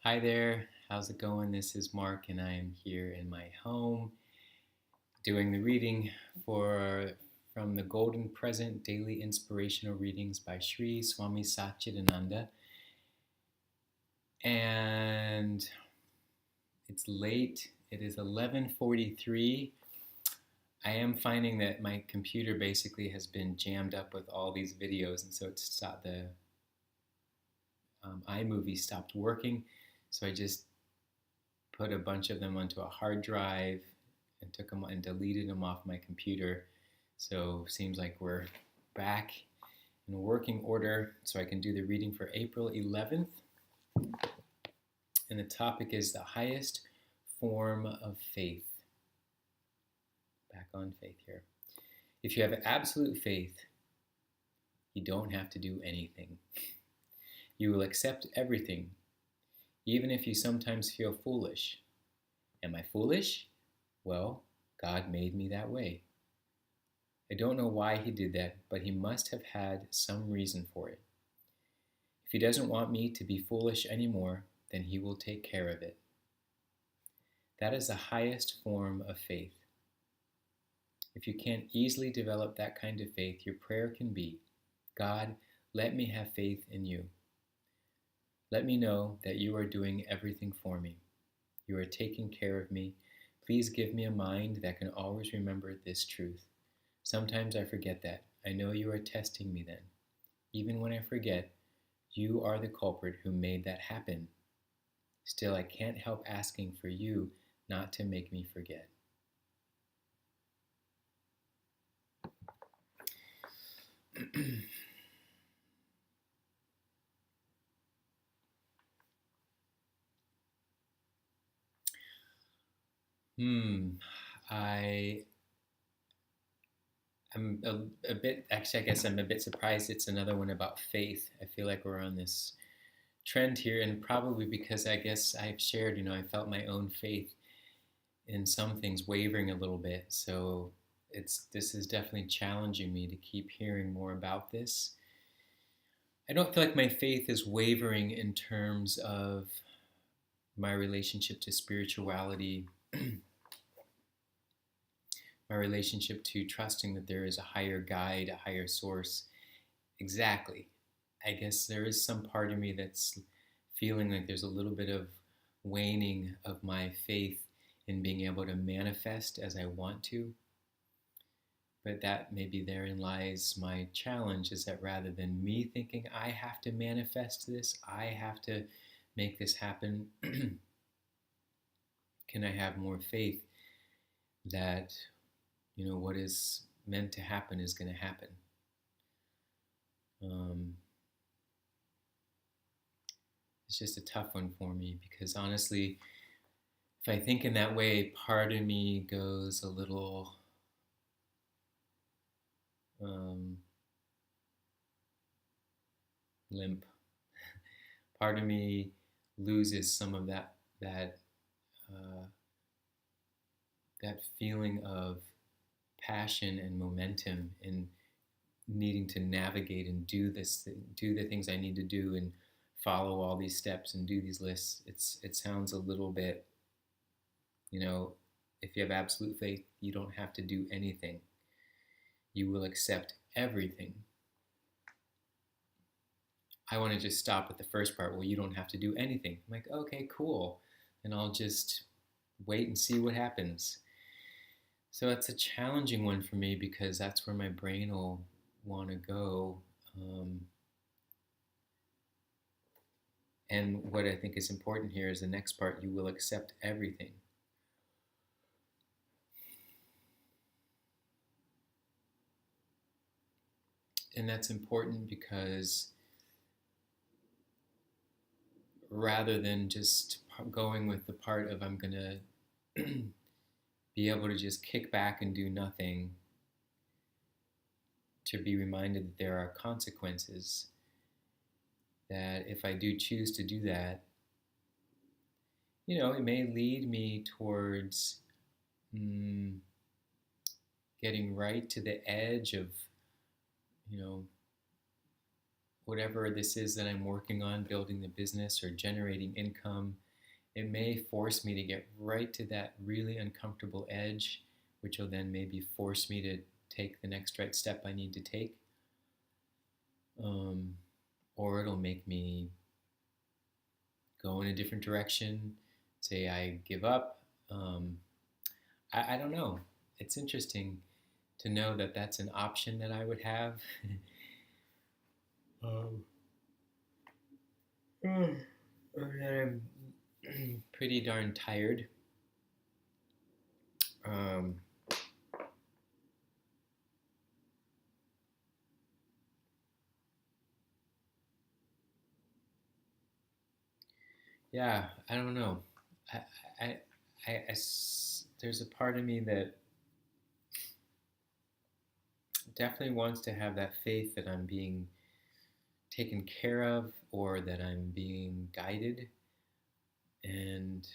Hi there, how's it going? This is Mark, and I am here in my home doing the reading for from the Golden Present Daily Inspirational Readings by Sri Swami Satchidananda. And it's late. It is 11:43. I am finding that my computer basically has been jammed up with all these videos, and so it's stopped. The iMovie stopped working, so I just put a bunch of them onto a hard drive and took them and deleted them off my computer. So seems like we're back in working order, so I can do the reading for April 11th. And the topic is the highest form of faith. Back on faith here. If you have absolute faith, you don't have to do anything. You will accept everything, even if you sometimes feel foolish. Am I foolish? Well, God made me that way. I don't know why he did that, but he must have had some reason for it. If he doesn't want me to be foolish anymore, then he will take care of it. That is the highest form of faith. If you can't easily develop that kind of faith, your prayer can be, God, let me have faith in you. Let me know that you are doing everything for me. You are taking care of me. Please give me a mind that can always remember this truth. Sometimes I forget that. I know you are testing me then. Even when I forget, you are the culprit who made that happen. Still, I can't help asking for you not to make me forget. I'm a bit, actually, I guess I'm a bit surprised it's another one about faith. I feel like we're on this trend here, and probably because I guess I've shared, I felt my own faith in some things wavering a little bit. So this is definitely challenging me to keep hearing more about this. I don't feel like my faith is wavering in terms of my relationship to spirituality, my relationship to trusting that there is a higher guide, a higher source. Exactly. I guess there is some part of me that's feeling like there's a little bit of waning of my faith in being able to manifest as I want to. But that maybe therein lies my challenge, is that rather than me thinking I have to manifest this, I have to make this happen, can I have more faith that, what is meant to happen is going to happen? It's just a tough one for me because honestly, if I think in that way, part of me goes a little limp. Part of me loses some of uh, that feeling of passion and momentum and needing to navigate and do the things I need to do and follow all these steps and do these lists. It sounds a little bit, if you have absolute faith, you don't have to do anything. You will accept everything. I want to just stop at the first part. Well, you don't have to do anything. I'm like, okay, cool. And I'll just wait and see what happens. So it's a challenging one for me because that's where my brain will want to go. And what I think is important here is the next part, you will accept everything. And that's important because rather than just going with the part of I'm going to be able to just kick back and do nothing, to be reminded that there are consequences, that if I do choose to do that, it may lead me towards getting right to the edge of, whatever this is that I'm working on, building the business or generating income, it may force me to get right to that really uncomfortable edge, which will then maybe force me to take the next right step I need to take. Or it'll make me go in a different direction, say I give up. I don't know. It's interesting to know that that's an option that I would have. I'm pretty darn tired. Yeah, I don't know. I, I, there's a part of me that definitely wants to have that faith that I'm being taken care of or that I'm being guided. And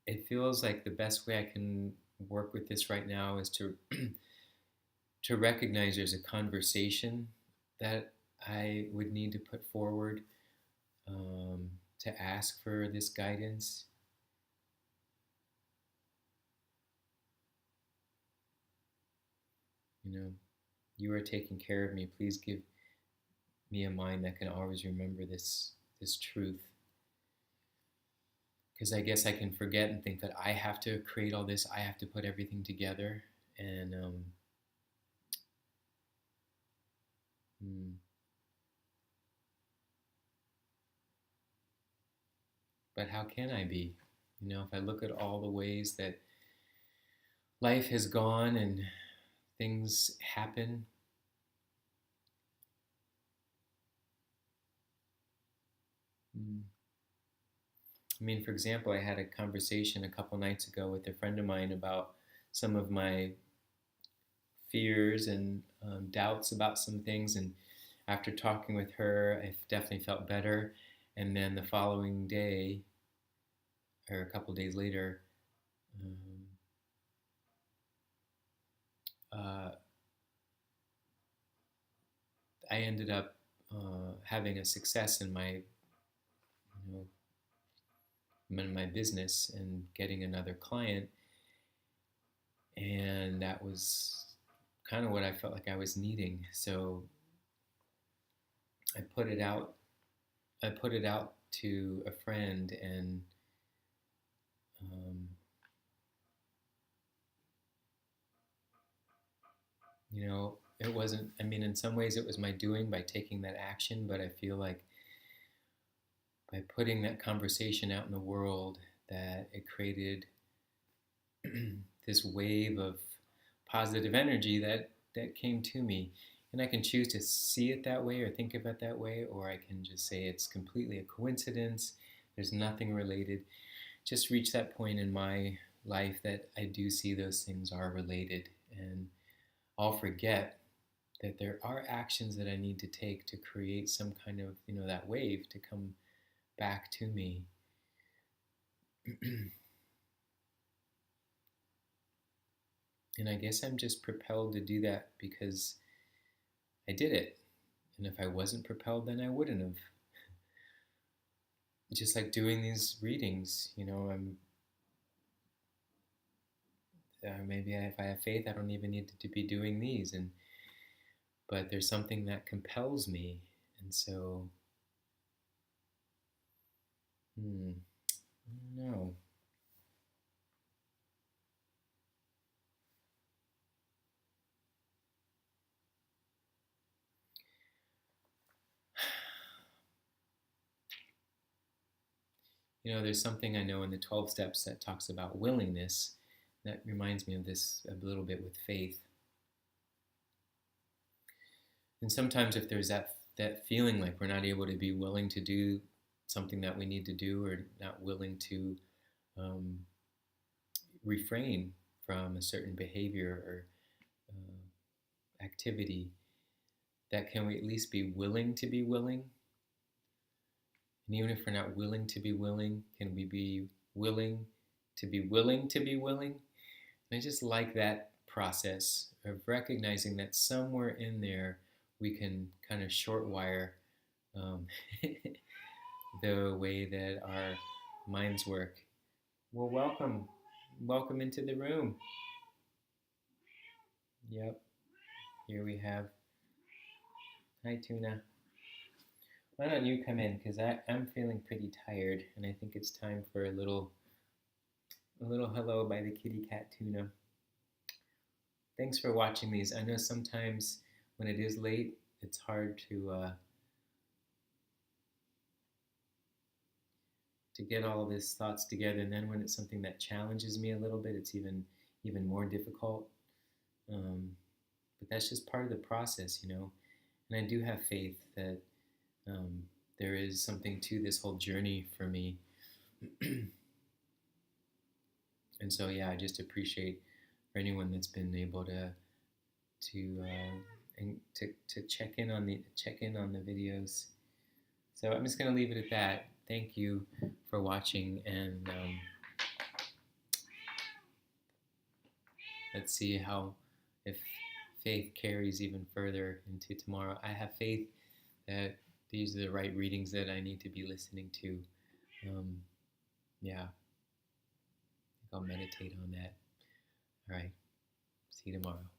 it feels like the best way I can work with this right now is to to recognize there's a conversation that I would need to put forward, to ask for this guidance. You are taking care of me. Please give me a mind that can always remember this truth. Because I guess I can forget and think that I have to create all this. I have to put everything together. And but how can I be? If I look at all the ways that life has gone and things happen, for example, I had a conversation a couple nights ago with a friend of mine about some of my fears and doubts about some things. And after talking with her, I definitely felt better. And then the following day, or a couple days later, I ended up having a success in my, in my business and getting another client. And that was kind of what I felt like I was needing. So I put it out to a friend, and it wasn't, in some ways it was my doing by taking that action, but I feel like by putting that conversation out in the world, that it created this wave of positive energy that came to me. And I can choose to see it that way or think of it that way, or I can just say it's completely a coincidence. There's nothing related. Just reach that point in my life that I do see those things are related, and I'll forget that there are actions that I need to take to create some kind of, that wave to come back to me. And I guess I'm just propelled to do that because I did it. And if I wasn't propelled, then I wouldn't have. Just like doing these readings, maybe if I have faith, I don't even need to be doing these. But there's something that compels me. And so, I don't know. There's something I know in the 12 steps that talks about willingness. That reminds me of this a little bit with faith. And sometimes if there's that feeling like we're not able to be willing to do something that we need to do, or not willing to refrain from a certain behavior or activity, that can we at least be willing to be willing? And even if we're not willing to be willing, can we be willing to be willing to be willing? And I just like that process of recognizing that somewhere in there we can kind of short wire the way that our minds work. Well, welcome into the room. Yep, here we have. Hi, Tuna. Why don't you come in? Because I'm feeling pretty tired, and I think it's time for a little hello by the kitty cat Tuna. Thanks for watching these. I know sometimes when it is late, it's hard to get all of his thoughts together, and then when it's something that challenges me a little bit, it's even more difficult. But that's just part of the process, you know. And I do have faith that there is something to this whole journey for me. And so, yeah, I just appreciate for anyone that's been able to check in on the videos. So I'm just gonna leave it at that. Thank you for watching, and let's see if faith carries even further into tomorrow. I have faith that these are the right readings that I need to be listening to. Yeah, I think I'll meditate on that. All right, see you tomorrow.